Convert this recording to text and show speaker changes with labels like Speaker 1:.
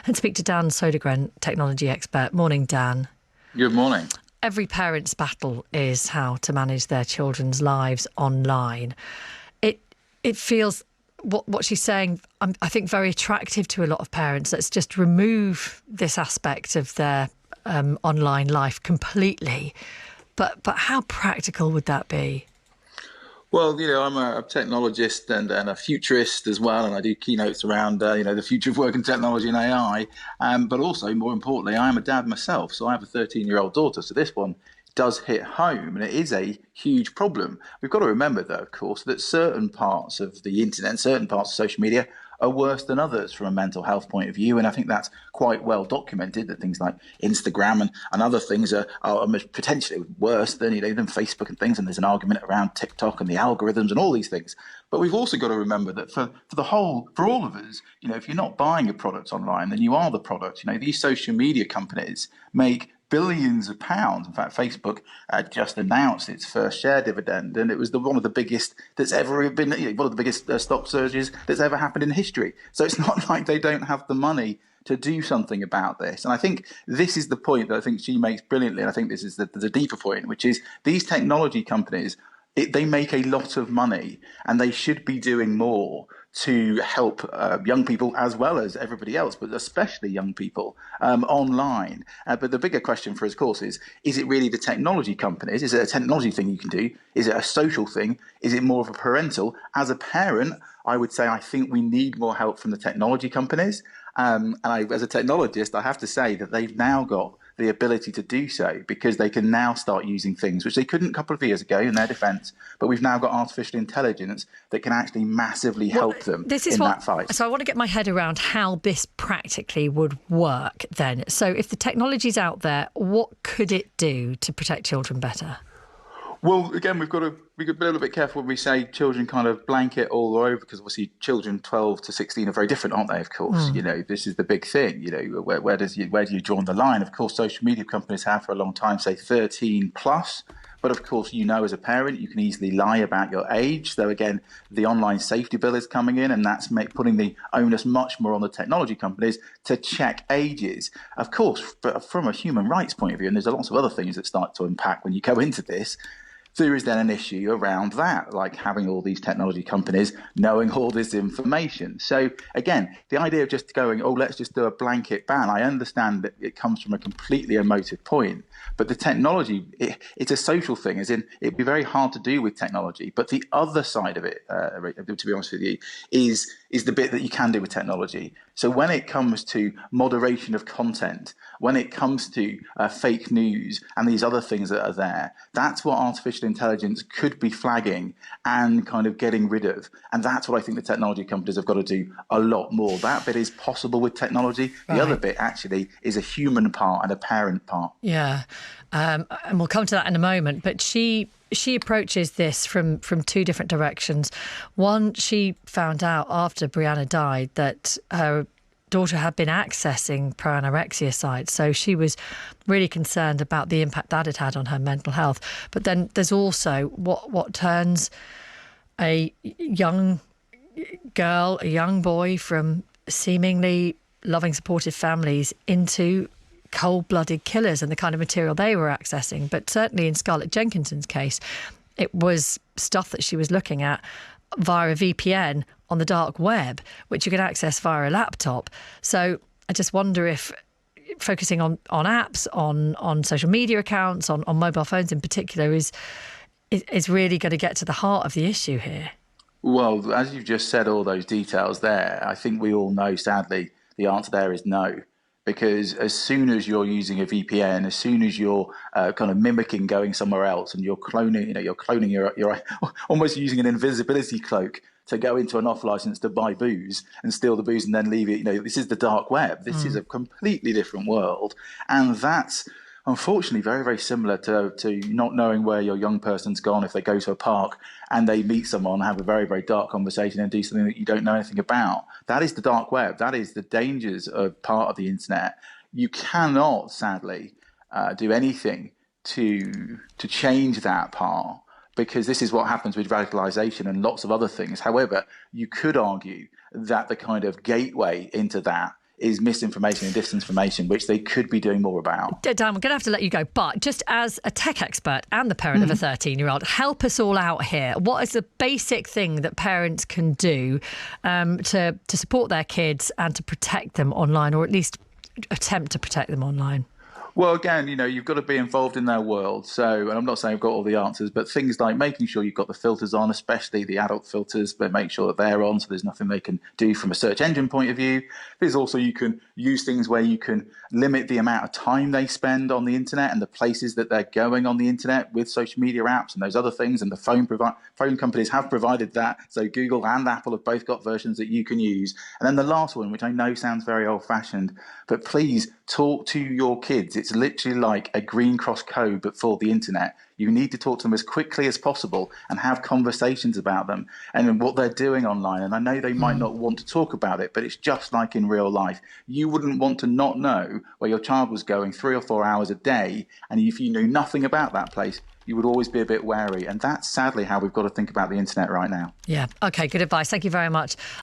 Speaker 1: and speak to Dan Sodergren, technology expert. Morning, Dan.
Speaker 2: Good morning.
Speaker 1: Every parent's battle is how to manage their children's lives online. It feels, what she's saying, I think, very attractive to a lot of parents. Let's just remove this aspect of their online life completely. But how practical would that be?
Speaker 2: Well, I'm a technologist and a futurist as well, and I do keynotes around, the future of work and technology and AI. But also, more importantly, I am a dad myself, so I have a 13-year-old daughter. So this one does hit home, and it is a huge problem. We've got to remember, though, of course, that certain parts of the internet, certain parts of social media are worse than others from a mental health point of view. And I think that's quite well documented, that things like Instagram and other things are potentially worse than, than Facebook and things. And there's an argument around TikTok and the algorithms and all these things. But we've also got to remember that for all of us, if you're not buying a product online, then you are the product. These social media companies make billions of pounds. In fact, Facebook just announced its first share dividend, and it was one of the biggest that's ever been, one of the biggest stock surges that's ever happened in history. So it's not like they don't have the money to do something about this. And I think this is the point that I think she makes brilliantly. And I think this is the deeper point, which is these technology companies, they make a lot of money, and they should be doing more to help young people as well as everybody else, but especially young people online. But the bigger question for us, of course, is it really the technology companies? Is it a technology thing you can do? Is it a social thing? Is it more of a parental? As a parent, I would say I think we need more help from the technology companies. And as a technologist, I have to say that they've now got the ability to do so, because they can now start using things which they couldn't a couple of years ago, in their defence. But we've now got artificial intelligence that can actually massively help them that fight.
Speaker 1: So I want to get my head around how this practically would work then. So if the technology's out there, what could it do to protect children better?
Speaker 2: Well, again, we've got to be a little bit careful when we say children kind of blanket all over, because obviously children 12 to 16 are very different, aren't they? Of course, this is the big thing. Where do you draw the line? Of course, social media companies have for a long time say 13 plus. But of course, as a parent, you can easily lie about your age. So again, the online safety bill is coming in, and that's putting the onus much more on the technology companies to check ages. Of course, but from a human rights point of view, and there's lots of other things that start to impact when you go into this, there is then an issue around that, like having all these technology companies knowing all this information. So again, the idea of just going, let's just do a blanket ban, I understand that it comes from a completely emotive point, but the technology, it's a social thing, as in it'd be very hard to do with technology. But the other side of it, to be honest with you, is the bit that you can do with technology. So when it comes to moderation of content, when it comes to fake news and these other things that are there, that's what artificial intelligence could be flagging and kind of getting rid of. And that's what I think the technology companies have got to do a lot more. That bit is possible with technology. Right. The other bit actually is a human part and a parent part.
Speaker 1: Yeah. And we'll come to that in a moment. But she approaches this from two different directions. One, she found out after Brianna died that her daughter had been accessing pro-anorexia sites, so she was really concerned about the impact that it had on her mental health. But then there's also what turns a young girl, a young boy from seemingly loving, supportive families into cold-blooded killers and the kind of material they were accessing. But certainly in Scarlett Jenkinson's case, it was stuff that she was looking at via a VPN on the dark web, which you can access via a laptop. So I just wonder if focusing on apps, on social media accounts, on mobile phones in particular, is really going to get to the heart of the issue here.
Speaker 2: Well, as you've just said, all those details there, I think we all know, sadly, the answer there is no. Because as soon as you're using a VPN, as soon as you're kind of mimicking going somewhere else, and you're cloning, you're almost using an invisibility cloak to go into an off license to buy booze and steal the booze and then leave it. This is the dark web. This is a completely different world, and that's unfortunately very, very similar to not knowing where your young person's gone if they go to a park and they meet someone, have a very, very dark conversation and do something that you don't know anything about. That is the dark web. That is the dangers of part of the internet. You cannot, sadly, do anything to change that part, because this is what happens with radicalization and lots of other things. However, you could argue that the kind of gateway into that is misinformation and disinformation, which they could be doing more about.
Speaker 1: Dan, I'm going to have to let you go, but just as a tech expert and the parent of a 13-year-old, help us all out here. What is the basic thing that parents can do to support their kids and to protect them online, or at least attempt to protect them online?
Speaker 2: Well, again, you've got to be involved in their world. So, and I'm not saying I've got all the answers, but things like making sure you've got the filters on, especially the adult filters, but make sure that they're on so there's nothing they can do from a search engine point of view. There's also, you can use things where you can limit the amount of time they spend on the internet and the places that they're going on the internet with social media apps and those other things. And the phone companies have provided that. So Google and Apple have both got versions that you can use. And then the last one, which I know sounds very old-fashioned, but please talk to your kids. It's literally like a green cross code, but for the internet. You need to talk to them as quickly as possible and have conversations about them and what they're doing online. And I know they might not want to talk about it, but it's just like in real life. You wouldn't want to not know where your child was going 3 or 4 hours a day. And if you knew nothing about that place, you would always be a bit wary. And that's sadly how we've got to think about the internet right now.
Speaker 1: Yeah. OK, good advice. Thank you very much.